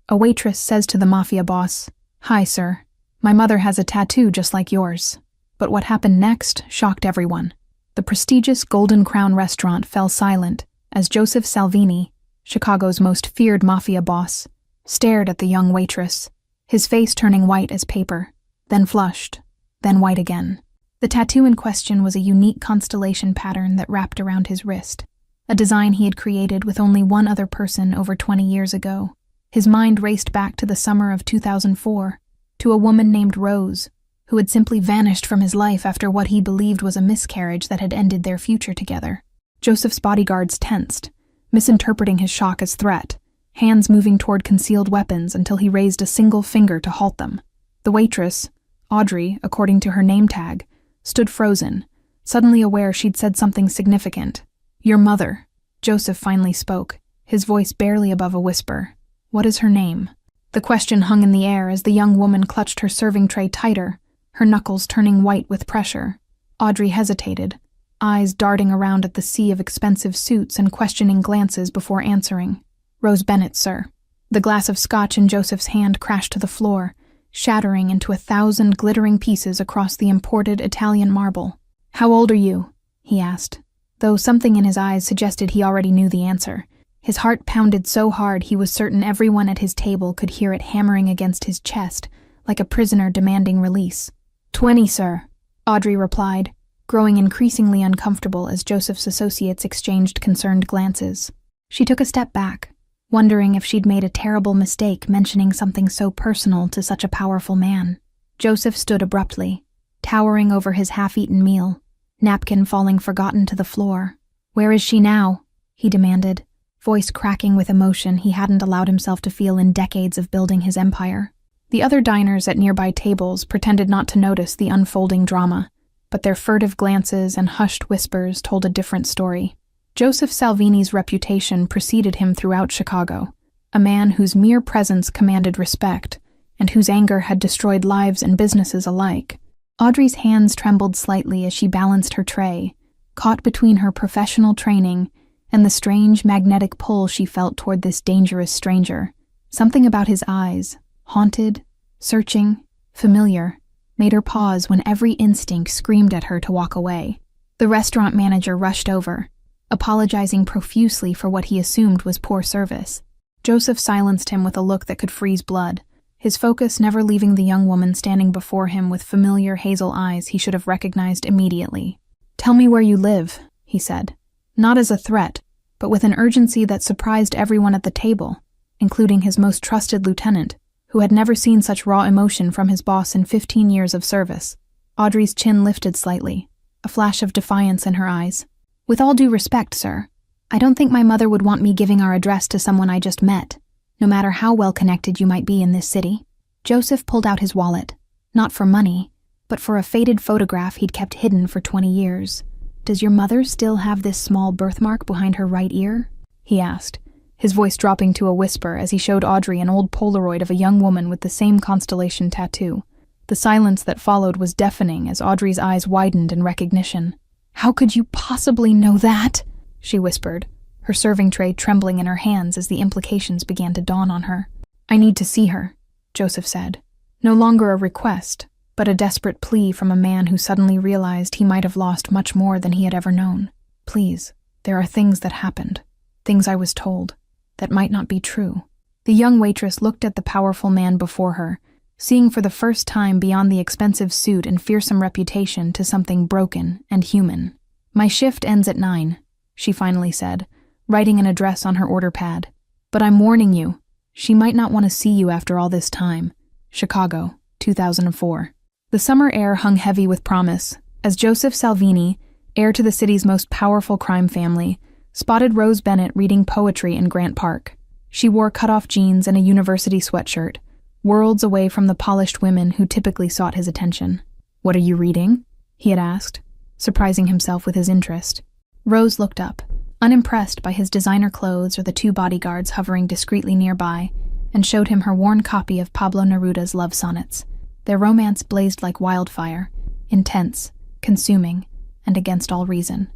A waitress says to the Mafia boss, "Hi, sir. My mother has a tattoo just like yours." But what happened next shocked everyone. The prestigious Golden Crown restaurant fell silent as Joseph Salvini, Chicago's most feared Mafia boss, stared at the young waitress, his face turning white as paper, then flushed, then white again. The tattoo in question was a unique constellation pattern that wrapped around his wrist, a design he had created with only one other person over 20 years ago. His mind raced back to the summer of 2004, to a woman named Rose, who had simply vanished from his life after what he believed was a miscarriage that had ended their future together. Joseph's bodyguards tensed, misinterpreting his shock as threat, hands moving toward concealed weapons until he raised a single finger to halt them. The waitress, Audrey, according to her name tag, stood frozen, suddenly aware she'd said something significant. "Your mother," Joseph finally spoke, his voice barely above a whisper. "What is her name?" The question hung in the air as the young woman clutched her serving tray tighter, her knuckles turning white with pressure. Audrey hesitated, eyes darting around at the sea of expensive suits and questioning glances before answering. "Rose Bennett, sir." The glass of scotch in Joseph's hand crashed to the floor, shattering into 1,000 glittering pieces across the imported Italian marble. "How old are you?" he asked, though something in his eyes suggested he already knew the answer. His heart pounded so hard he was certain everyone at his table could hear it hammering against his chest, like a prisoner demanding release. 20, sir," Audrey replied, growing increasingly uncomfortable as Joseph's associates exchanged concerned glances. She took a step back, wondering if she'd made a terrible mistake mentioning something so personal to such a powerful man. Joseph stood abruptly, towering over his half-eaten meal, napkin falling forgotten to the floor. "Where is she now?" he demanded, voice cracking with emotion he hadn't allowed himself to feel in decades of building his empire. The other diners at nearby tables pretended not to notice the unfolding drama, but their furtive glances and hushed whispers told a different story. Joseph Salvini's reputation preceded him throughout Chicago, a man whose mere presence commanded respect, and whose anger had destroyed lives and businesses alike. Audrey's hands trembled slightly as she balanced her tray, caught between her professional training and the strange magnetic pull she felt toward this dangerous stranger. Something about his eyes, haunted, searching, familiar, made her pause when every instinct screamed at her to walk away. The restaurant manager rushed over, apologizing profusely for what he assumed was poor service. Joseph silenced him with a look that could freeze blood, his focus never leaving the young woman standing before him with familiar hazel eyes he should have recognized immediately. "Tell me where you live," he said, not as a threat, but with an urgency that surprised everyone at the table, including his most trusted lieutenant, who had never seen such raw emotion from his boss in 15 years of service. Audrey's chin lifted slightly, a flash of defiance in her eyes. "With all due respect, sir, I don't think my mother would want me giving our address to someone I just met, no matter how well-connected you might be in this city." Joseph pulled out his wallet, not for money, but for a faded photograph he'd kept hidden for 20 years. "Does your mother still have this small birthmark behind her right ear?" he asked, his voice dropping to a whisper as he showed Audrey an old Polaroid of a young woman with the same constellation tattoo. The silence that followed was deafening as Audrey's eyes widened in recognition. "How could you possibly know that?" she whispered, her serving tray trembling in her hands as the implications began to dawn on her. "I need to see her," Joseph said, no longer a request, but a desperate plea from a man who suddenly realized he might have lost much more than he had ever known. "Please, there are things that happened, things I was told, that might not be true." The young waitress looked at the powerful man before her, seeing for the first time beyond the expensive suit and fearsome reputation to something broken and human. "My shift ends at 9, she finally said, writing an address on her order pad. "But I'm warning you, she might not want to see you after all this time. Chicago, 2004. The summer air hung heavy with promise, as Joseph Salvini, heir to the city's most powerful crime family, spotted Rose Bennett reading poetry in Grant Park. She wore cut-off jeans and a university sweatshirt, worlds away from the polished women who typically sought his attention. "What are you reading?" he had asked, surprising himself with his interest. Rose looked up, unimpressed by his designer clothes or the two bodyguards hovering discreetly nearby, and showed him her worn copy of Pablo Neruda's love sonnets. Their romance blazed like wildfire, intense, consuming, and against all reason.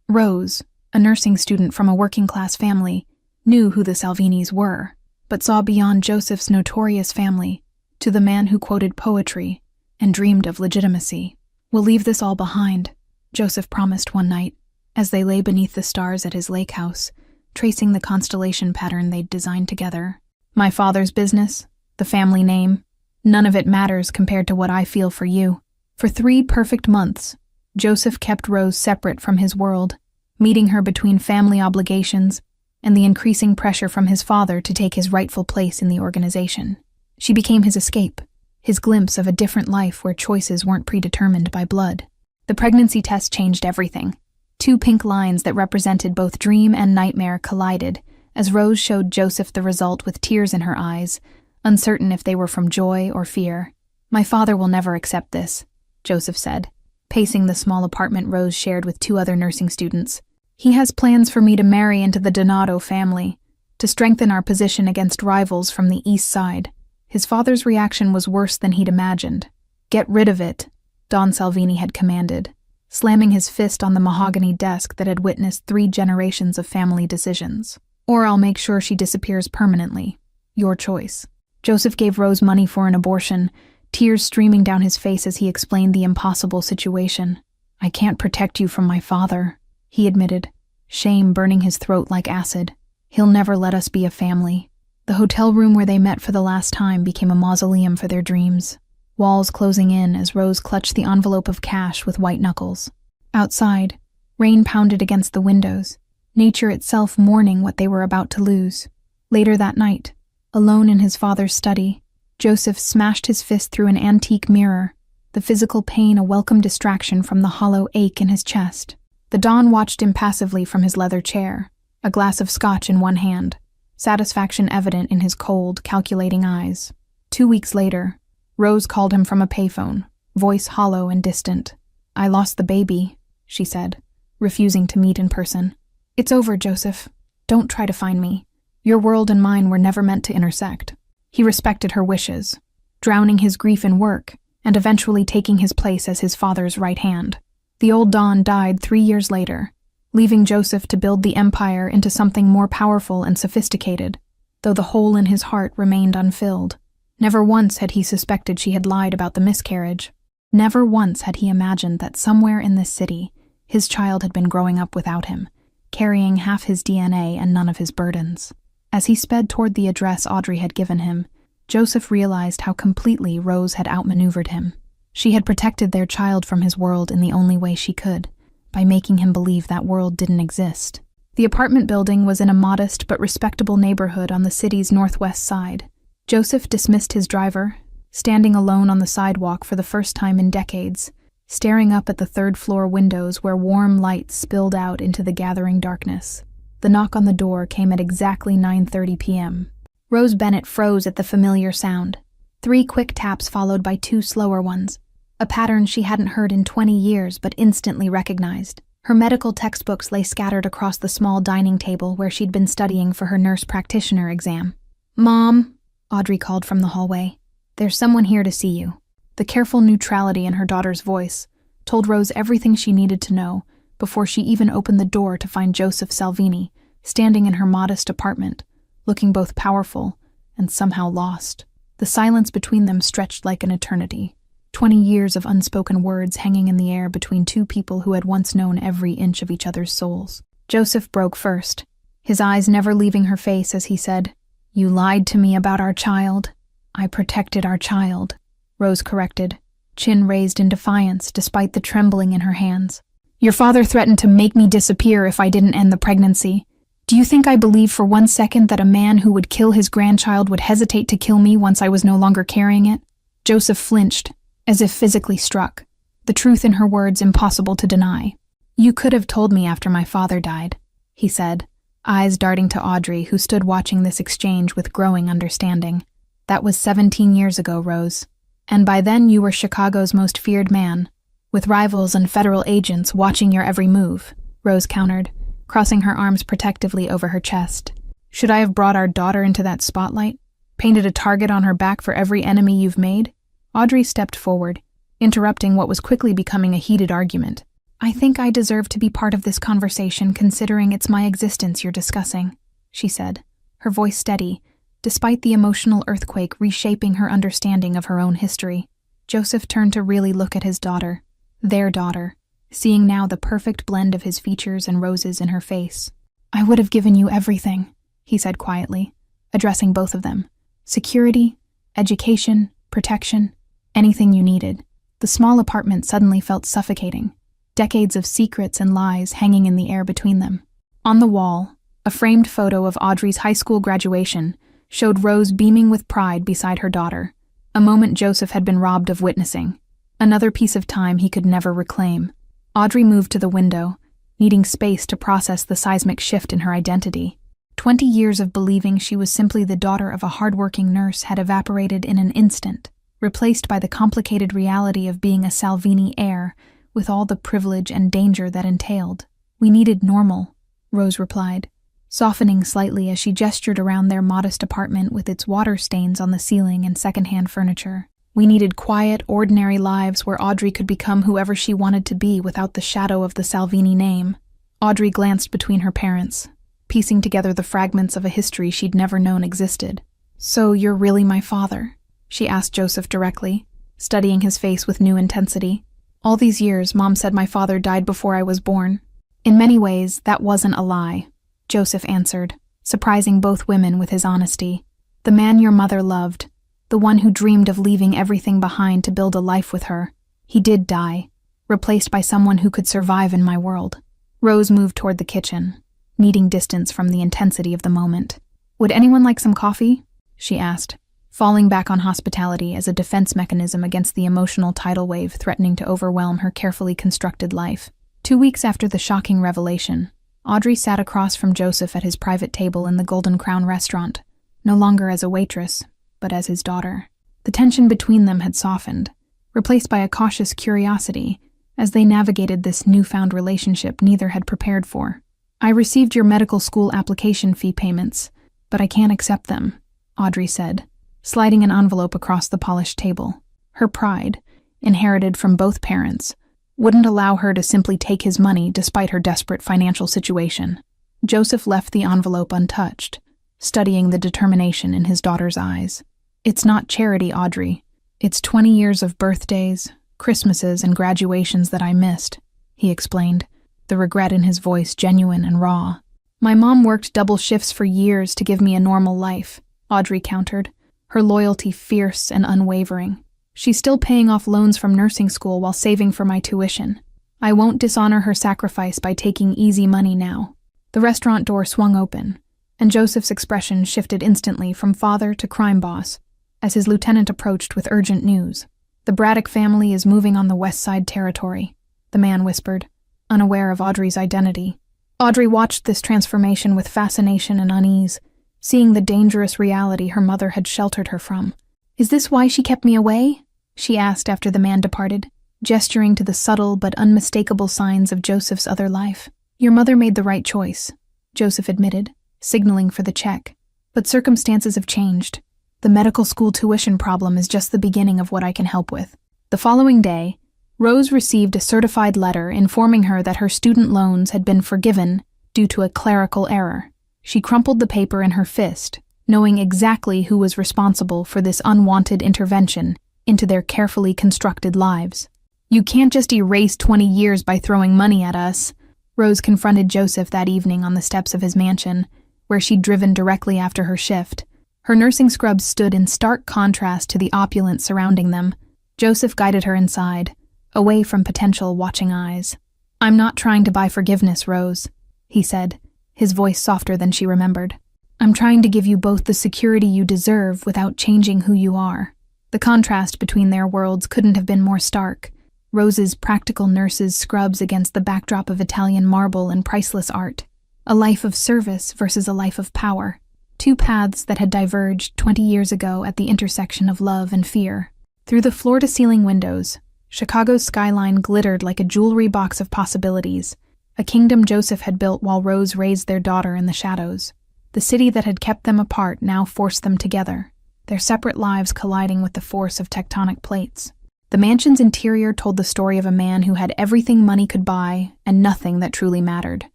Rose, a nursing student from a working-class family, knew who the Salvinis were. but saw beyond Joseph's notorious family to the man who quoted poetry and dreamed of legitimacy. "We'll leave this all behind," Joseph promised one night, as they lay beneath the stars at his lake house, tracing the constellation pattern they'd designed together. "My father's business, the family name, none of it matters compared to what I feel for you." For 3 perfect months, Joseph kept Rose separate from his world, meeting her between family obligations and the increasing pressure from his father to take his rightful place in the organization. She became his escape, his glimpse of a different life where choices weren't predetermined by blood. The pregnancy test changed everything. 2 pink lines that represented both dream and nightmare collided as Rose showed Joseph the result with tears in her eyes, uncertain if they were from joy or fear. "My father will never accept this," Joseph said, pacing the small apartment Rose shared with 2 other nursing students. "He has plans for me to marry into the Donato family, to strengthen our position against rivals from the east side." His father's reaction was worse than he'd imagined. "Get rid of it," Don Salvini had commanded, slamming his fist on the mahogany desk that had witnessed 3 generations of family decisions. "Or I'll make sure she disappears permanently. Your choice." Joseph gave Rose money for an abortion, tears streaming down his face as he explained the impossible situation. "I can't protect you from my father," he admitted, shame burning his throat like acid. "He'll never let us be a family." The hotel room where they met for the last time became a mausoleum for their dreams, walls closing in as Rose clutched the envelope of cash with white knuckles. Outside, rain pounded against the windows, nature itself mourning what they were about to lose. Later that night, alone in his father's study, Joseph smashed his fist through an antique mirror, the physical pain a welcome distraction from the hollow ache in his chest. The Don watched impassively from his leather chair, a glass of scotch in one hand, satisfaction evident in his cold, calculating eyes. 2 weeks later, Rose called him from a payphone, voice hollow and distant. "I lost the baby," she said, refusing to meet in person. "It's over, Joseph. Don't try to find me. Your world and mine were never meant to intersect." He respected her wishes, drowning his grief in work and eventually taking his place as his father's right hand. The old Don died 3 years later, leaving Joseph to build the empire into something more powerful and sophisticated, though the hole in his heart remained unfilled. Never once had he suspected she had lied about the miscarriage. Never once had he imagined that somewhere in this city, his child had been growing up without him, carrying half his DNA and none of his burdens. As he sped toward the address Audrey had given him, Joseph realized how completely Rose had outmaneuvered him. She had protected their child from his world in the only way she could, by making him believe that world didn't exist. The apartment building was in a modest but respectable neighborhood on the city's northwest side. Joseph dismissed his driver, standing alone on the sidewalk for the first time in decades, staring up at the 3rd-floor windows where warm light spilled out into the gathering darkness. The knock on the door came at exactly 9:30 p.m. Rose Bennett froze at the familiar sound. 3 quick taps followed by 2 slower ones, a pattern she hadn't heard in 20 years but instantly recognized. Her medical textbooks lay scattered across the small dining table where she'd been studying for her nurse practitioner exam. "Mom," Audrey called from the hallway, "there's someone here to see you." The careful neutrality in her daughter's voice told Rose everything she needed to know before she even opened the door to find Joseph Salvini standing in her modest apartment, looking both powerful and somehow lost. The silence between them stretched like an eternity, 20 years of unspoken words hanging in the air between 2 people who had once known every inch of each other's souls. Joseph broke first, his eyes never leaving her face as he said, "You lied to me about our child." "I protected our child," Rose corrected, chin raised in defiance despite the trembling in her hands. "Your father threatened to make me disappear if I didn't end the pregnancy. Do you think I believed for 1 second that a man who would kill his grandchild would hesitate to kill me once I was no longer carrying it?" Joseph flinched, as if physically struck, the truth in her words impossible to deny. "You could have told me after my father died," he said, eyes darting to Audrey, who stood watching this exchange with growing understanding. "That was 17 years ago, Rose. And by then you were Chicago's most feared man, with rivals and federal agents watching your every move," Rose countered, crossing her arms protectively over her chest. "Should I have brought our daughter into that spotlight? Painted a target on her back for every enemy you've made?" Audrey stepped forward, interrupting what was quickly becoming a heated argument. "I think I deserve to be part of this conversation considering it's my existence you're discussing," she said, her voice steady, Despite the emotional earthquake reshaping her understanding of her own history, Joseph turned to really look at his daughter, their daughter, seeing now the perfect blend of his features and Rose's in her face. "I would have given you everything," he said quietly, addressing both of them. "Security, education, protection, anything you needed." The small apartment suddenly felt suffocating, decades of secrets and lies hanging in the air between them. On the wall, a framed photo of Audrey's high school graduation showed Rose beaming with pride beside her daughter, a moment Joseph had been robbed of witnessing, another piece of time he could never reclaim. Audrey moved to the window, needing space to process the seismic shift in her identity. 20 years of believing she was simply the daughter of a hardworking nurse had evaporated in an instant, replaced by the complicated reality of being a Salvini heir with all the privilege and danger that entailed. "We needed normal," Rose replied, softening slightly as she gestured around their modest apartment with its water stains on the ceiling and secondhand furniture. "We needed quiet, ordinary lives where Audrey could become whoever she wanted to be without the shadow of the Salvini name." Audrey glanced between her parents, piecing together the fragments of a history she'd never known existed. "So you're really my father?" she asked Joseph directly, studying his face with new intensity. "All these years, Mom said my father died before I was born." "In many ways, that wasn't a lie," Joseph answered, surprising both women with his honesty. "The man your mother loved, the one who dreamed of leaving everything behind to build a life with her, he did die, replaced by someone who could survive in my world." Rose moved toward the kitchen, needing distance from the intensity of the moment. "Would anyone like some coffee?" she asked, falling back on hospitality as a defense mechanism against the emotional tidal wave threatening to overwhelm her carefully constructed life. 2 weeks after the shocking revelation, Audrey sat across from Joseph at his private table in the Golden Crown restaurant, no longer as a waitress, but as his daughter. The tension between them had softened, replaced by a cautious curiosity as they navigated this newfound relationship neither had prepared for. "I received your medical school application fee payments, but I can't accept them," Audrey said, sliding an envelope across the polished table. Her pride, inherited from both parents, wouldn't allow her to simply take his money despite her desperate financial situation. Joseph left the envelope untouched, studying the determination in his daughter's eyes. "It's not charity, Audrey. It's 20 years of birthdays, Christmases, and graduations that I missed," he explained, the regret in his voice genuine and raw. "My mom worked double shifts for years to give me a normal life," Audrey countered, her loyalty fierce and unwavering. "She's still paying off loans from nursing school while saving for my tuition. I won't dishonor her sacrifice by taking easy money now." The restaurant door swung open, and Joseph's expression shifted instantly from father to crime boss as his lieutenant approached with urgent news. "The Braddock family is moving on the West Side territory," the man whispered, unaware of Audrey's identity. Audrey watched this transformation with fascination and unease, seeing the dangerous reality her mother had sheltered her from. "Is this why she kept me away?" she asked after the man departed, gesturing to the subtle but unmistakable signs of Joseph's other life. "Your mother made the right choice," Joseph admitted, signaling for the check. "But circumstances have changed. The medical school tuition problem is just the beginning of what I can help with." The following day, Rose received a certified letter informing her that her student loans had been forgiven due to a clerical error. She crumpled the paper in her fist, knowing exactly who was responsible for this unwanted intervention into their carefully constructed lives. "You can't just erase 20 years by throwing money at us," Rose confronted Joseph that evening on the steps of his mansion, where she'd driven directly after her shift. Her nursing scrubs stood in stark contrast to the opulence surrounding them. Joseph guided her inside, away from potential watching eyes. "I'm not trying to buy forgiveness, Rose," he said, his voice softer than she remembered. "I'm trying to give you both the security you deserve without changing who you are." The contrast between their worlds couldn't have been more stark. Rose's practical nurse's scrubs against the backdrop of Italian marble and priceless art. A life of service versus a life of power. Two paths that had diverged 20 years ago at the intersection of love and fear. Through the floor-to-ceiling windows, Chicago's skyline glittered like a jewelry box of possibilities, a kingdom Joseph had built while Rose raised their daughter in the shadows. The city that had kept them apart now forced them together, their separate lives colliding with the force of tectonic plates. The mansion's interior told the story of a man who had everything money could buy and nothing that truly mattered.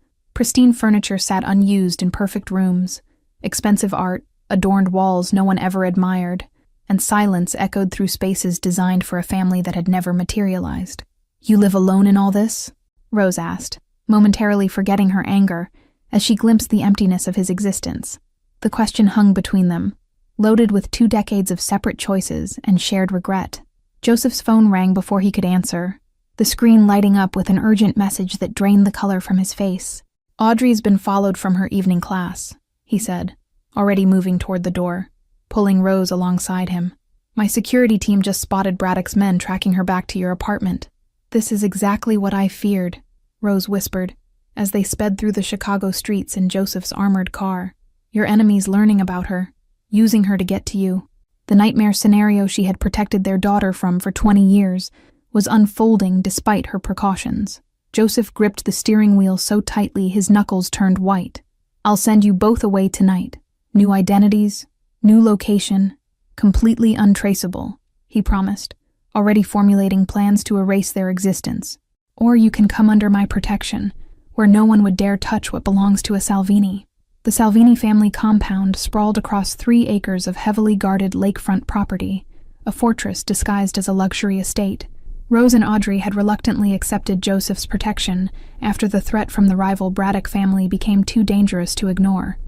Pristine furniture sat unused in perfect rooms, expensive art, adorned walls no one ever admired, and silence echoed through spaces designed for a family that had never materialized. "You live alone in all this?" Rose asked, momentarily forgetting her anger as she glimpsed the emptiness of his existence. The question hung between them, loaded with 2 decades of separate choices and shared regret. Joseph's phone rang before he could answer, the screen lighting up with an urgent message that drained the color from his face. "Audrey's been followed from her evening class," he said, already moving toward the door, pulling Rose alongside him. "My security team just spotted Braddock's men tracking her back to your apartment." "This is exactly what I feared," Rose whispered, as they sped through the Chicago streets in Joseph's armored car. "Your enemies learning about her, using her to get to you." The nightmare scenario she had protected their daughter from for 20 years was unfolding despite her precautions. Joseph gripped the steering wheel so tightly his knuckles turned white. "I'll send you both away tonight. New identities, new location, completely untraceable," he promised, already formulating plans to erase their existence. "Or you can come under my protection, where no one would dare touch what belongs to a Salvini." The Salvini family compound sprawled across 3 acres of heavily guarded lakefront property, a fortress disguised as a luxury estate. Rose and Audrey had reluctantly accepted Joseph's protection after the threat from the rival Braddock family became too dangerous to ignore.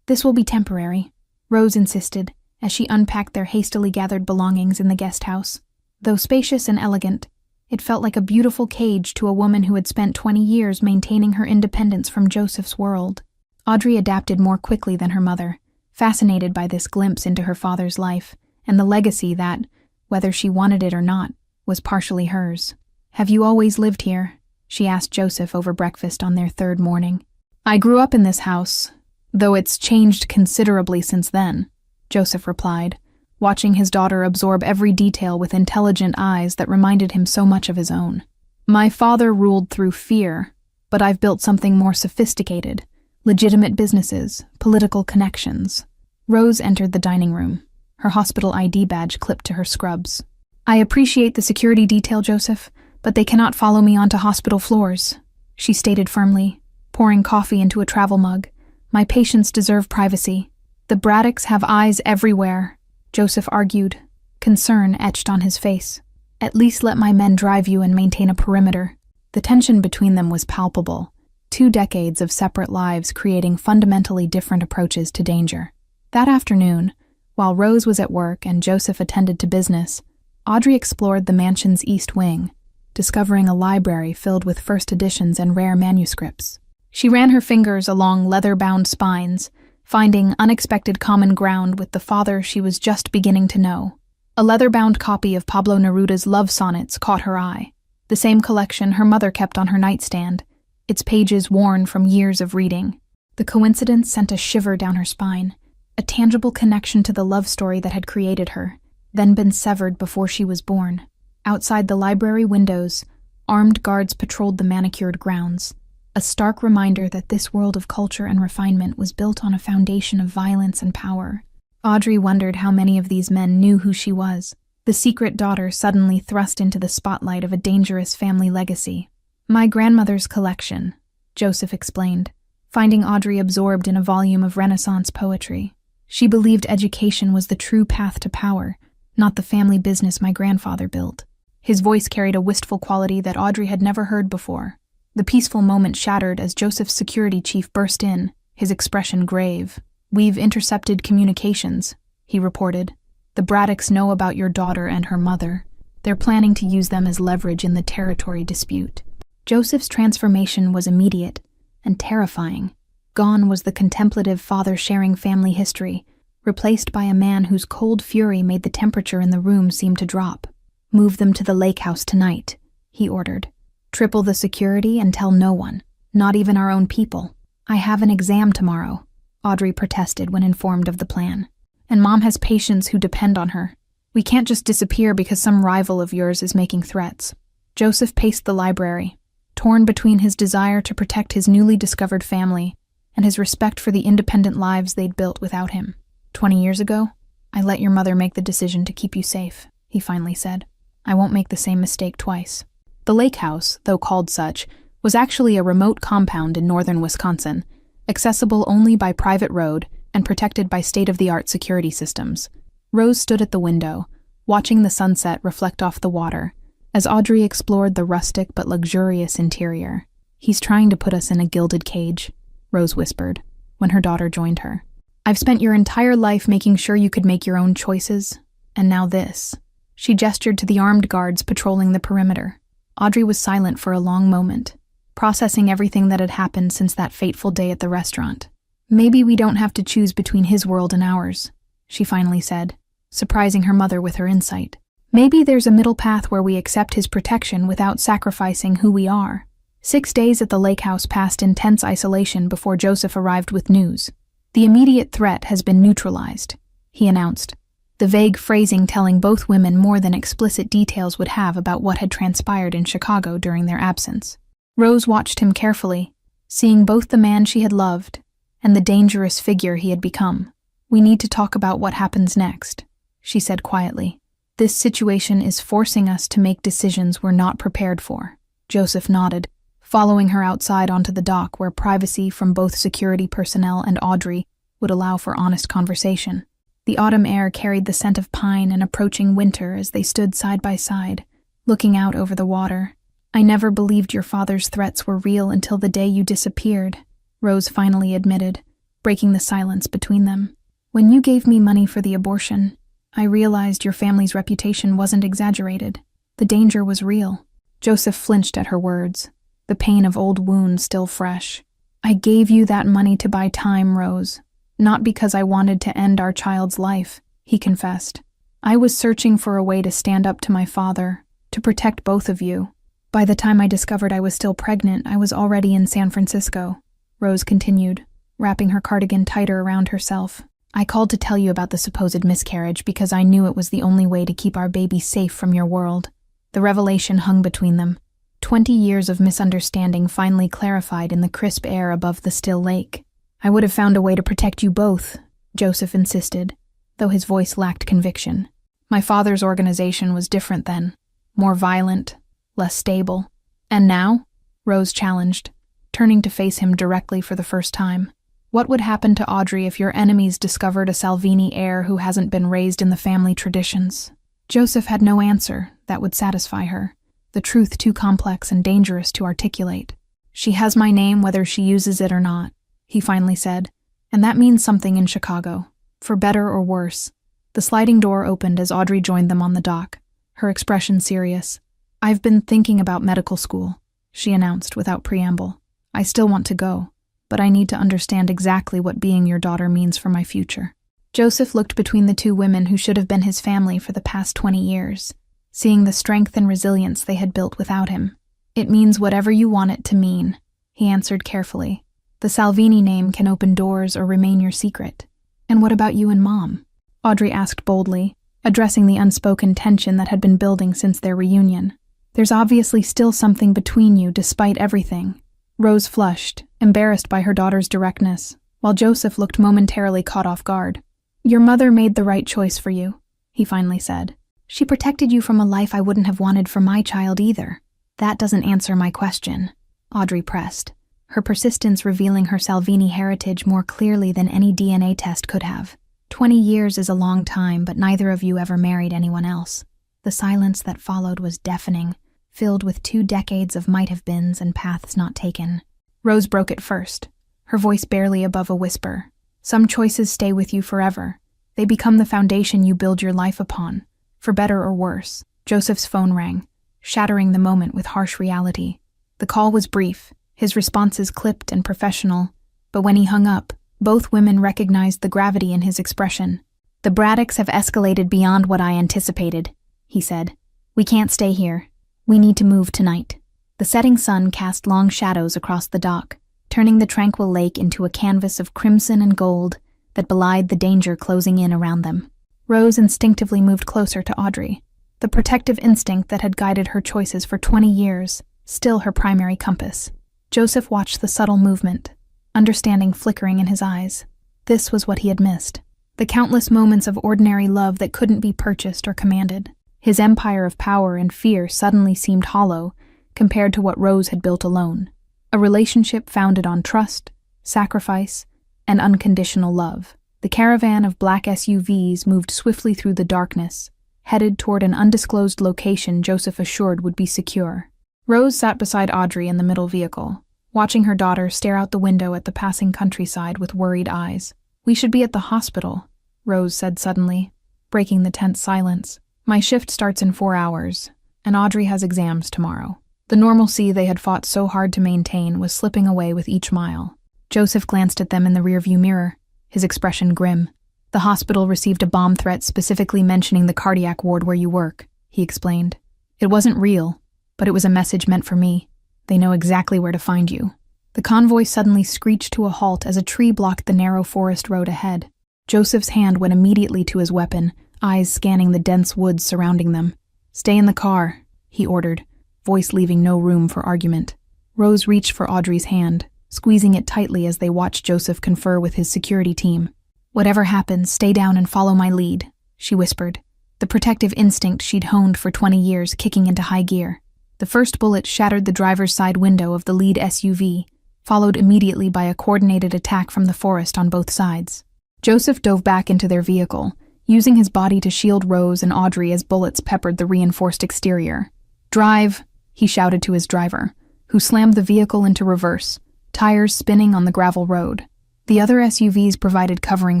"This will be temporary," Rose insisted as she unpacked their hastily gathered belongings in the guest house. Though spacious and elegant, it felt like a beautiful cage to a woman who had spent 20 years maintaining her independence from Joseph's world. Audrey adapted more quickly than her mother, fascinated by this glimpse into her father's life and the legacy that, whether she wanted it or not, was partially hers. "Have you always lived here?" she asked Joseph over breakfast on their 3rd morning. "I grew up in this house, though it's changed considerably since then," Joseph replied, watching his daughter absorb every detail with intelligent eyes that reminded him so much of his own. "My father ruled through fear, but I've built something more sophisticated. Legitimate businesses, political connections." Rose entered the dining room, her hospital ID badge clipped to her scrubs. "I appreciate the security detail, Joseph, but they cannot follow me onto hospital floors," she stated firmly, pouring coffee into a travel mug. "My patients deserve privacy." "The Braddocks have eyes everywhere," Joseph argued, concern etched on his face. "At least let my men drive you and maintain a perimeter." The tension between them was palpable, 2 decades of separate lives creating fundamentally different approaches to danger. That afternoon, while Rose was at work and Joseph attended to business, Audrey explored the mansion's east wing, discovering a library filled with first editions and rare manuscripts. She ran her fingers along leather-bound spines, finding unexpected common ground with the father she was just beginning to know. A leather-bound copy of Pablo Neruda's love sonnets caught her eye, the same collection her mother kept on her nightstand, its pages worn from years of reading. The coincidence sent a shiver down her spine, a tangible connection to the love story that had created her, then been severed before she was born. Outside the library windows, armed guards patrolled the manicured grounds, a stark reminder that this world of culture and refinement was built on a foundation of violence and power. Audrey wondered how many of these men knew who she was, the secret daughter suddenly thrust into the spotlight of a dangerous family legacy. "My grandmother's collection," Joseph explained, finding Audrey absorbed in a volume of Renaissance poetry. She believed education was the true path to power, not the family business my grandfather built. His voice carried a wistful quality that Audrey had never heard before. The peaceful moment shattered as Joseph's security chief burst in, his expression grave. "We've intercepted communications," he reported. "The Braddocks know about your daughter and her mother. They're planning to use them as leverage in the territory dispute." Joseph's transformation was immediate and terrifying. Gone was the contemplative father sharing family history, replaced by a man whose cold fury made the temperature in the room seem to drop. "Move them to the lake house tonight," he ordered. "Triple the security and tell no one, not even our own people." "I have an exam tomorrow," Audrey protested when informed of the plan. "And Mom has patients who depend on her. We can't just disappear because some rival of yours is making threats." Joseph paced the library, torn between his desire to protect his newly discovered family and his respect for the independent lives they'd built without him. 20 years ago, I let your mother make the decision to keep you safe," he finally said. "I won't make the same mistake twice." The lake house, though called such, was actually a remote compound in northern Wisconsin, accessible only by private road and protected by state-of-the-art security systems. Rose stood at the window, watching the sunset reflect off the water, as Audrey explored the rustic but luxurious interior. "He's trying to put us in a gilded cage," Rose whispered, when her daughter joined her. "I've spent your entire life making sure you could make your own choices, and now this." She gestured to the armed guards patrolling the perimeter. Audrey was silent for a long moment, processing everything that had happened since that fateful day at the restaurant. "Maybe we don't have to choose between his world and ours," she finally said, surprising her mother with her insight. "Maybe there's a middle path where we accept his protection without sacrificing who we are." 6 days at the lake house passed in tense isolation before Joseph arrived with news. "The immediate threat has been neutralized," he announced, the vague phrasing telling both women more than explicit details would have about what had transpired in Chicago during their absence. Rose watched him carefully, seeing both the man she had loved and the dangerous figure he had become. "We need to talk about what happens next," she said quietly. "This situation is forcing us to make decisions we're not prepared for." Joseph nodded, following her outside onto the dock where privacy from both security personnel and Audrey would allow for honest conversation. The autumn air carried the scent of pine and approaching winter as they stood side by side, looking out over the water. "I never believed your father's threats were real until the day you disappeared," Rose finally admitted, breaking the silence between them. "When you gave me money for the abortion, I realized your family's reputation wasn't exaggerated. The danger was real." Joseph flinched at her words, the pain of old wounds still fresh. "I gave you that money to buy time, Rose. Not because I wanted to end our child's life," he confessed. "I was searching for a way to stand up to my father, to protect both of you. By the time I discovered I was still pregnant, I was already in San Francisco," Rose continued, wrapping her cardigan tighter around herself. "I called to tell you about the supposed miscarriage because I knew it was the only way to keep our baby safe from your world." The revelation hung between them. 20 years of misunderstanding finally clarified in the crisp air above the still lake. "I would have found a way to protect you both," Joseph insisted, though his voice lacked conviction. "My father's organization was different then, more violent, less stable." "And now?" Rose challenged, turning to face him directly for the first time. "What would happen to Audrey if your enemies discovered a Salvini heir who hasn't been raised in the family traditions?" Joseph had no answer that would satisfy her, the truth too complex and dangerous to articulate. "She has my name whether she uses it or not," he finally said, "and that means something in Chicago, for better or worse." The sliding door opened as Audrey joined them on the dock, her expression serious. "I've been thinking about medical school," she announced without preamble. "I still want to go, but I need to understand exactly what being your daughter means for my future." Joseph looked between the two women who should have been his family for the past 20 years, seeing the strength and resilience they had built without him. "It means whatever you want it to mean," he answered carefully. "The Salvini name can open doors or remain your secret." "And what about you and Mom?" Audrey asked boldly, addressing the unspoken tension that had been building since their reunion. "There's obviously still something between you despite everything." Rose flushed, embarrassed by her daughter's directness, while Joseph looked momentarily caught off guard. "Your mother made the right choice for you," he finally said. "She protected you from a life I wouldn't have wanted for my child either." "That doesn't answer my question," Audrey pressed, her persistence revealing her Salvini heritage more clearly than any DNA test could have. 20 years is a long time, but neither of you ever married anyone else." The silence that followed was deafening, filled with 2 decades of might-have-beens and paths not taken. Rose broke it first, her voice barely above a whisper. "Some choices stay with you forever. They become the foundation you build your life upon, for better or worse." Joseph's phone rang, shattering the moment with harsh reality. The call was brief, his responses clipped and professional, but when he hung up, both women recognized the gravity in his expression. "The Braddocks have escalated beyond what I anticipated," he said. "We can't stay here. We need to move tonight." The setting sun cast long shadows across the dock, turning the tranquil lake into a canvas of crimson and gold that belied the danger closing in around them. Rose instinctively moved closer to Audrey, the protective instinct that had guided her choices for 20 years, still her primary compass. Joseph watched the subtle movement, understanding flickering in his eyes. This was what he had missed. The countless moments of ordinary love that couldn't be purchased or commanded. His empire of power and fear suddenly seemed hollow compared to what Rose had built alone. A relationship founded on trust, sacrifice, and unconditional love. The caravan of black SUVs moved swiftly through the darkness, headed toward an undisclosed location Joseph assured would be secure. Rose sat beside Audrey in the middle vehicle, watching her daughter stare out the window at the passing countryside with worried eyes. "We should be at the hospital," Rose said suddenly, breaking the tense silence. "My shift starts in 4 hours, and Audrey has exams tomorrow." The normalcy they had fought so hard to maintain was slipping away with each mile. Joseph glanced at them in the rearview mirror, his expression grim. "The hospital received a bomb threat specifically mentioning the cardiac ward where you work," he explained. "It wasn't real, but it was a message meant for me. They know exactly where to find you." The convoy suddenly screeched to a halt as a tree blocked the narrow forest road ahead. Joseph's hand went immediately to his weapon, eyes scanning the dense woods surrounding them. "Stay in the car," he ordered, voice leaving no room for argument. Rose reached for Audrey's hand, squeezing it tightly as they watched Joseph confer with his security team. "Whatever happens, stay down and follow my lead," she whispered, the protective instinct she'd honed for 20 years kicking into high gear. The first bullet shattered the driver's side window of the lead SUV, followed immediately by a coordinated attack from the forest on both sides. Joseph dove back into their vehicle, using his body to shield Rose and Audrey as bullets peppered the reinforced exterior. "Drive," he shouted to his driver, who slammed the vehicle into reverse, tires spinning on the gravel road. The other SUVs provided covering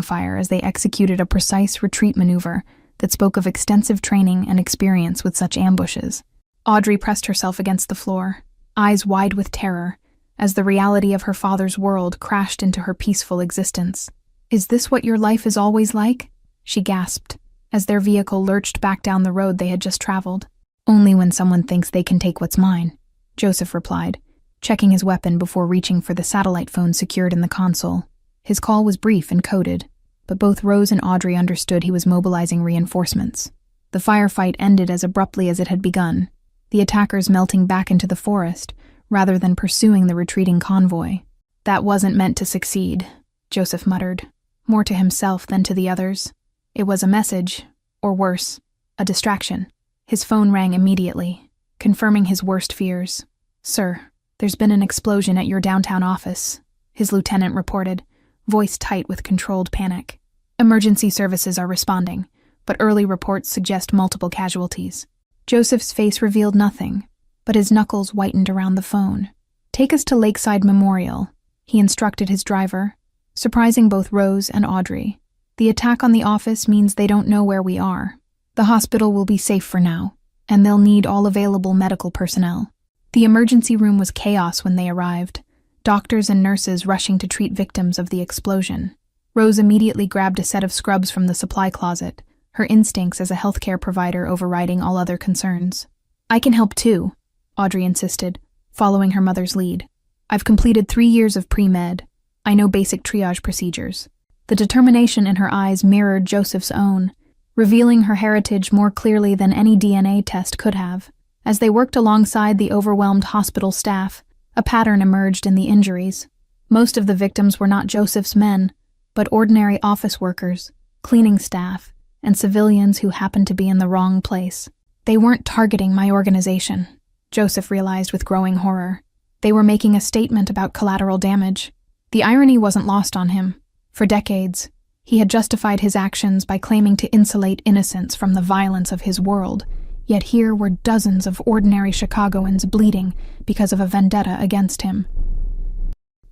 fire as they executed a precise retreat maneuver that spoke of extensive training and experience with such ambushes. Audrey pressed herself against the floor, eyes wide with terror, as the reality of her father's world crashed into her peaceful existence. "Is this what your life is always like?" she gasped, as their vehicle lurched back down the road they had just traveled. "Only when someone thinks they can take what's mine," Joseph replied, checking his weapon before reaching for the satellite phone secured in the console. His call was brief and coded, but both Rose and Audrey understood he was mobilizing reinforcements. The firefight ended as abruptly as it had begun, the attackers melting back into the forest rather than pursuing the retreating convoy. "That wasn't meant to succeed," Joseph muttered, more to himself than to the others. It was a message, or worse, a distraction. His phone rang immediately, confirming his worst fears. "Sir, there's been an explosion at your downtown office," his lieutenant reported, voice tight with controlled panic. "Emergency services are responding, but early reports suggest multiple casualties." Joseph's face revealed nothing, but his knuckles whitened around the phone. "Take us to Lakeside Memorial," he instructed his driver, surprising both Rose and Audrey. "The attack on the office means they don't know where we are. The hospital will be safe for now, and they'll need all available medical personnel." The emergency room was chaos when they arrived, doctors and nurses rushing to treat victims of the explosion. Rose immediately grabbed a set of scrubs from the supply closet, her instincts as a healthcare provider overriding all other concerns. "I can help too," Audrey insisted, following her mother's lead. "I've completed 3 years of pre-med. I know basic triage procedures." The determination in her eyes mirrored Joseph's own, revealing her heritage more clearly than any DNA test could have. As they worked alongside the overwhelmed hospital staff, a pattern emerged in the injuries. Most of the victims were not Joseph's men, but ordinary office workers, cleaning staff, and civilians who happened to be in the wrong place. They weren't targeting my organization, Joseph realized with growing horror. They were making a statement about collateral damage. The irony wasn't lost on him. For decades, he had justified his actions by claiming to insulate innocents from the violence of his world, yet here were dozens of ordinary Chicagoans bleeding because of a vendetta against him.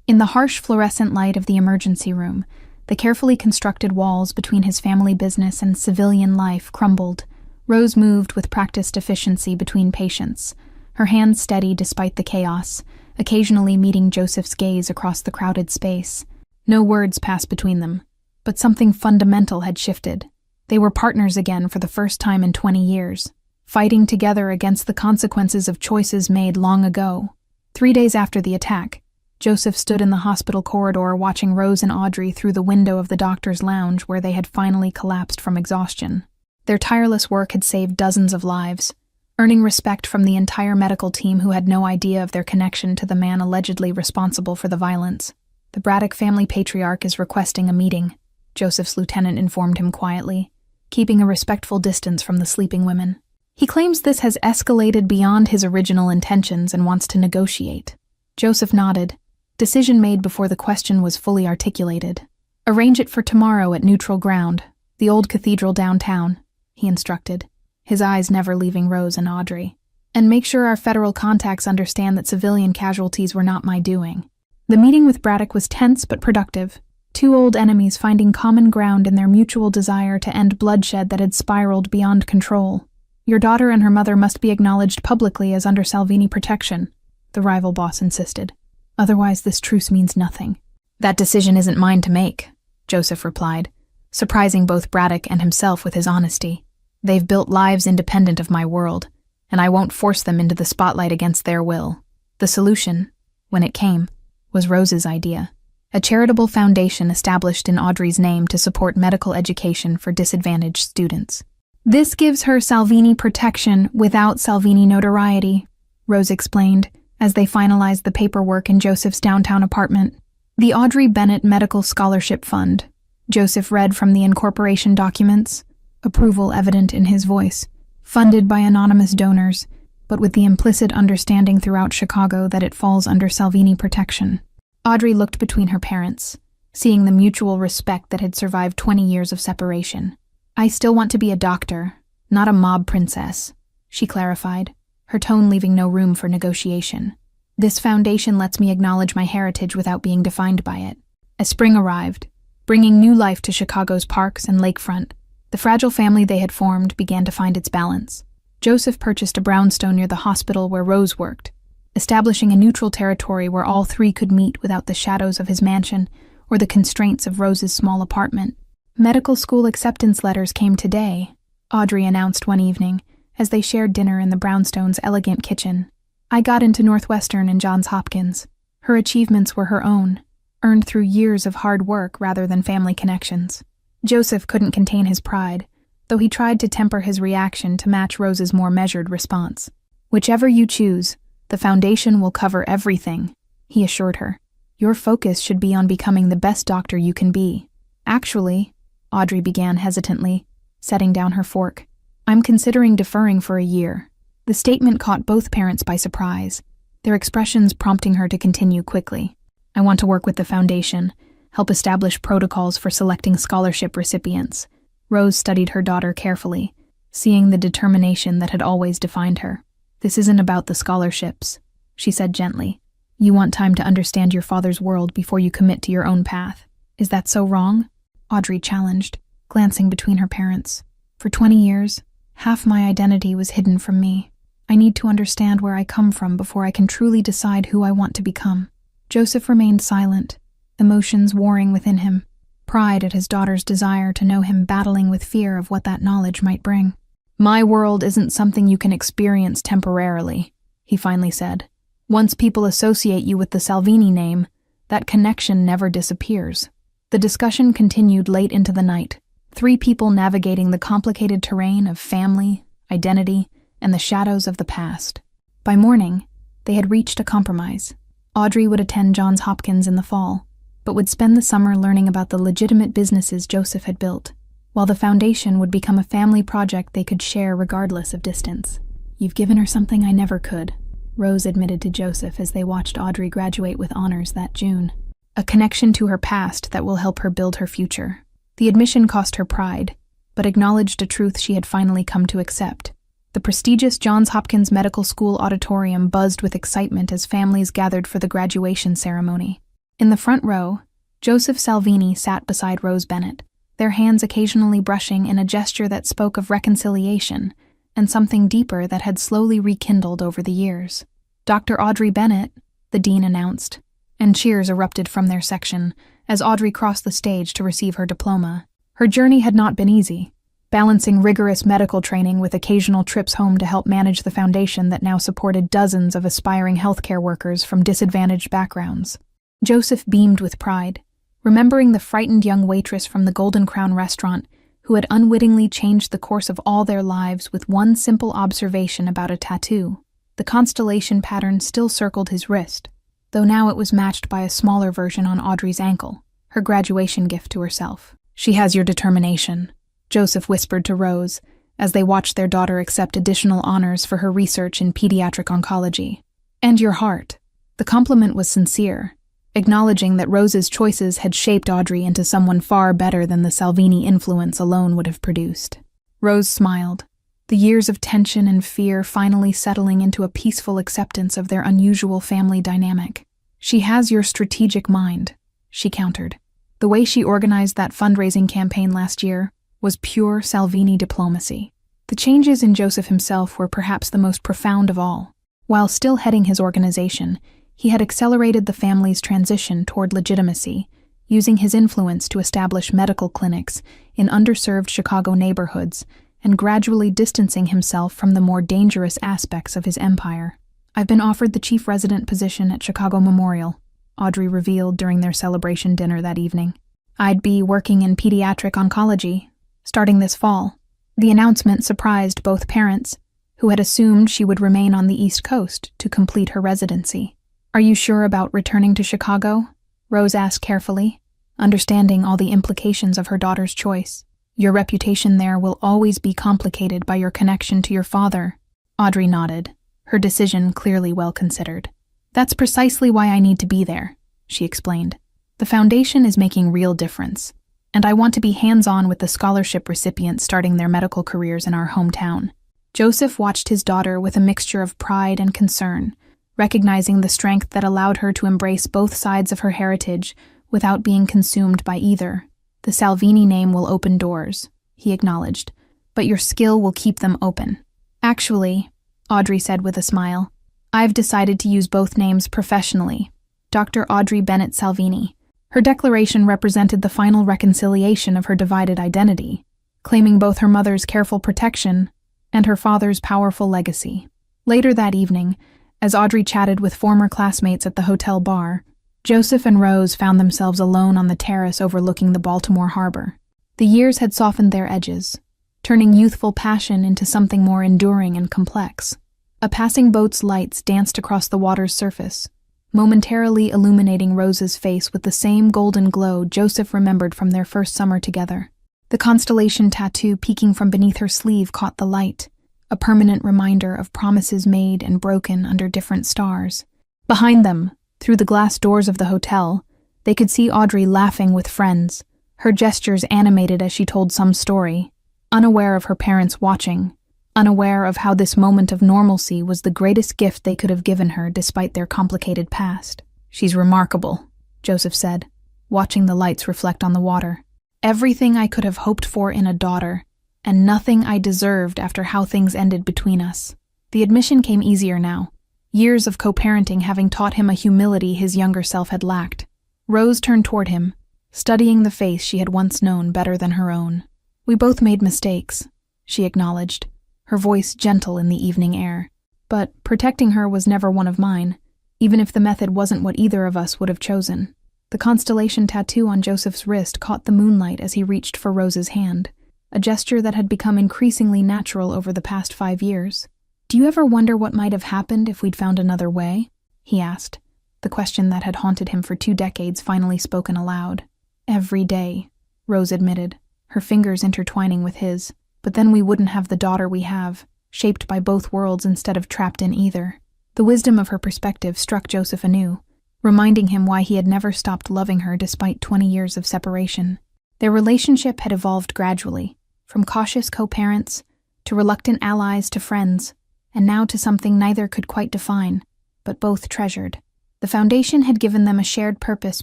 In the harsh fluorescent light of the emergency room, the carefully constructed walls between his family business and civilian life crumbled. Rose moved with practiced efficiency between patients, her hands steady despite the chaos, occasionally meeting Joseph's gaze across the crowded space. No words passed between them, but something fundamental had shifted. They were partners again for the first time in 20 years, fighting together against the consequences of choices made long ago. 3 days after the attack, Joseph stood in the hospital corridor watching Rose and Audrey through the window of the doctor's lounge where they had finally collapsed from exhaustion. Their tireless work had saved dozens of lives, earning respect from the entire medical team who had no idea of their connection to the man allegedly responsible for the violence. "The Braddock family patriarch is requesting a meeting," Joseph's lieutenant informed him quietly, keeping a respectful distance from the sleeping women. "He claims this has escalated beyond his original intentions and wants to negotiate." Joseph nodded, decision made before the question was fully articulated. Arrange it for tomorrow at neutral ground, the old cathedral downtown, he instructed, his eyes never leaving Rose and Audrey. And make sure our federal contacts understand that civilian casualties were not my doing. The meeting with Braddock was tense but productive, two old enemies finding common ground in their mutual desire to end bloodshed that had spiraled beyond control. Your daughter and her mother must be acknowledged publicly as under Salvini protection, the rival boss insisted. Otherwise, this truce means nothing. That decision isn't mine to make, Joseph replied, surprising both Braddock and himself with his honesty. They've built lives independent of my world, and I won't force them into the spotlight against their will. The solution, when it came, was Rose's idea. A charitable foundation established in Audrey's name to support medical education for disadvantaged students. This gives her Salvini protection without Salvini notoriety, Rose explained, as they finalized the paperwork in Joseph's downtown apartment. The Audrey Bennett Medical Scholarship Fund, Joseph read from the incorporation documents, approval evident in his voice, funded by anonymous donors, but with the implicit understanding throughout Chicago that it falls under Salvini protection. Audrey looked between her parents, seeing the mutual respect that had survived 20 years of separation. I still want to be a doctor, not a mob princess, she clarified, her tone leaving no room for negotiation. This foundation lets me acknowledge my heritage without being defined by it. As spring arrived, bringing new life to Chicago's parks and lakefront, the fragile family they had formed began to find its balance. Joseph purchased a brownstone near the hospital where Rose worked, establishing a neutral territory where all three could meet without the shadows of his mansion or the constraints of Rose's small apartment. Medical school acceptance letters came today, Audrey announced one evening as they shared dinner in the brownstone's elegant kitchen. I got into Northwestern and Johns Hopkins. Her achievements were her own, earned through years of hard work rather than family connections. Joseph couldn't contain his pride, though he tried to temper his reaction to match Rose's more measured response. Whichever you choose, the foundation will cover everything, he assured her. Your focus should be on becoming the best doctor you can be. Actually, Audrey began hesitantly, setting down her fork, I'm considering deferring for a year. The statement caught both parents by surprise, their expressions prompting her to continue quickly. I want to work with the foundation, help establish protocols for selecting scholarship recipients. Rose studied her daughter carefully, seeing the determination that had always defined her. This isn't about the scholarships, she said gently. You want time to understand your father's world before you commit to your own path. Is that so wrong? Audrey challenged, glancing between her parents. For 20 years, half my identity was hidden from me. I need to understand where I come from before I can truly decide who I want to become. Joseph remained silent, emotions warring within him, pride at his daughter's desire to know him battling with fear of what that knowledge might bring. My world isn't something you can experience temporarily, he finally said. Once people associate you with the Salvini name, that connection never disappears. The discussion continued late into the night, three people navigating the complicated terrain of family, identity, and the shadows of the past. By morning, they had reached a compromise. Audrey would attend Johns Hopkins in the fall, but would spend the summer learning about the legitimate businesses Joseph had built, while the foundation would become a family project they could share regardless of distance. You've given her something I never could, Rose admitted to Joseph as they watched Audrey graduate with honors that June. A connection to her past that will help her build her future. The admission cost her pride, but acknowledged a truth she had finally come to accept. The prestigious Johns Hopkins Medical School auditorium buzzed with excitement as families gathered for the graduation ceremony. In the front row, Joseph Salvini sat beside Rose Bennett, their hands occasionally brushing in a gesture that spoke of reconciliation and something deeper that had slowly rekindled over the years. Dr. Audrey Bennett, the dean announced, and cheers erupted from their section as Audrey crossed the stage to receive her diploma. Her journey had not been easy, balancing rigorous medical training with occasional trips home to help manage the foundation that now supported dozens of aspiring healthcare workers from disadvantaged backgrounds. Joseph beamed with pride, remembering the frightened young waitress from the Golden Crown restaurant who had unwittingly changed the course of all their lives with one simple observation about a tattoo. The constellation pattern still circled his wrist, though now it was matched by a smaller version on Audrey's ankle, her graduation gift to herself. She has your determination, Joseph whispered to Rose as they watched their daughter accept additional honors for her research in pediatric oncology. And your heart. The compliment was sincere, acknowledging that Rose's choices had shaped Audrey into someone far better than the Salvini influence alone would have produced. Rose smiled, the years of tension and fear finally settling into a peaceful acceptance of their unusual family dynamic. "She has your strategic mind," she countered. The way she organized that fundraising campaign last year was pure Salvini diplomacy. The changes in Joseph himself were perhaps the most profound of all. While still heading his organization, he had accelerated the family's transition toward legitimacy, using his influence to establish medical clinics in underserved Chicago neighborhoods and gradually distancing himself from the more dangerous aspects of his empire. "I've been offered the chief resident position at Chicago Memorial," Audrey revealed during their celebration dinner that evening. "I'd be working in pediatric oncology, starting this fall." The announcement surprised both parents, who had assumed she would remain on the East Coast to complete her residency. "Are you sure about returning to Chicago?" Rose asked carefully, understanding all the implications of her daughter's choice. "Your reputation there will always be complicated by your connection to your father." Audrey nodded, her decision clearly well considered. "That's precisely why I need to be there," she explained. "The foundation is making real difference, and I want to be hands-on with the scholarship recipients starting their medical careers in our hometown." Joseph watched his daughter with a mixture of pride and concern, recognizing the strength that allowed her to embrace both sides of her heritage without being consumed by either. "The Salvini name will open doors," he acknowledged, "but your skill will keep them open." "Actually," Audrey said with a smile, "I've decided to use both names professionally. Dr. Audrey Bennett Salvini." Her declaration represented the final reconciliation of her divided identity, claiming both her mother's careful protection and her father's powerful legacy. Later that evening, as Audrey chatted with former classmates at the hotel bar, Joseph and Rose found themselves alone on the terrace overlooking the Baltimore harbor. The years had softened their edges, turning youthful passion into something more enduring and complex. A passing boat's lights danced across the water's surface, momentarily illuminating Rose's face with the same golden glow Joseph remembered from their first summer together. The constellation tattoo peeking from beneath her sleeve caught the light, a permanent reminder of promises made and broken under different stars. Behind them, through the glass doors of the hotel, they could see Audrey laughing with friends, her gestures animated as she told some story, unaware of her parents watching, unaware of how this moment of normalcy was the greatest gift they could have given her despite their complicated past. "She's remarkable," Joseph said, watching the lights reflect on the water. "Everything I could have hoped for in a daughter, and nothing I deserved after how things ended between us." The admission came easier now, years of co-parenting having taught him a humility his younger self had lacked. Rose turned toward him, studying the face she had once known better than her own. "We both made mistakes," she acknowledged, her voice gentle in the evening air. "But protecting her was never one of mine, even if the method wasn't what either of us would have chosen." The constellation tattoo on Joseph's wrist caught the moonlight as he reached for Rose's hand, a gesture that had become increasingly natural over the past 5 years. "Do you ever wonder what might have happened if we'd found another way?" he asked, the question that had haunted him for 2 decades finally spoken aloud. "Every day," Rose admitted, her fingers intertwining with his. "But then we wouldn't have the daughter we have, shaped by both worlds instead of trapped in either." The wisdom of her perspective struck Joseph anew, reminding him why he had never stopped loving her despite 20 years of separation. Their relationship had evolved gradually, from cautious co-parents to reluctant allies to friends, and now to something neither could quite define, but both treasured. The foundation had given them a shared purpose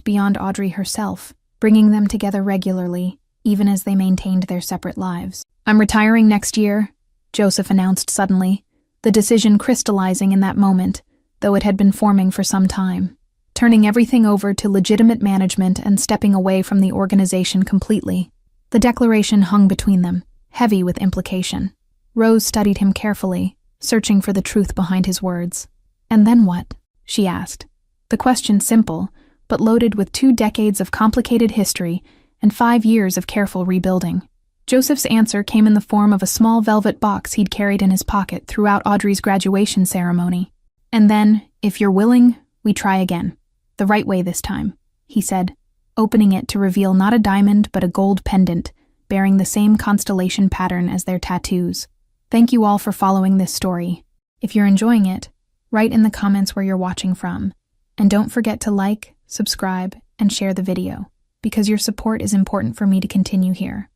beyond Audrey herself, bringing them together regularly, even as they maintained their separate lives. "I'm retiring next year," Joseph announced suddenly, the decision crystallizing in that moment, though it had been forming for some time. Turning everything over to legitimate management and stepping away from the organization completely. The declaration hung between them, heavy with implication. Rose studied him carefully, searching for the truth behind his words. "And then what?" she asked. The question simple, but loaded with 2 decades of complicated history and 5 years of careful rebuilding. Joseph's answer came in the form of a small velvet box he'd carried in his pocket throughout Audrey's graduation ceremony. "And then, if you're willing, we try again. The right way this time," he said, opening it to reveal not a diamond but a gold pendant, bearing the same constellation pattern as their tattoos. "Thank you all for following this story. If you're enjoying it, write in the comments where you're watching from, And don't forget to like, subscribe, and share the video, because your support is important for me to continue here.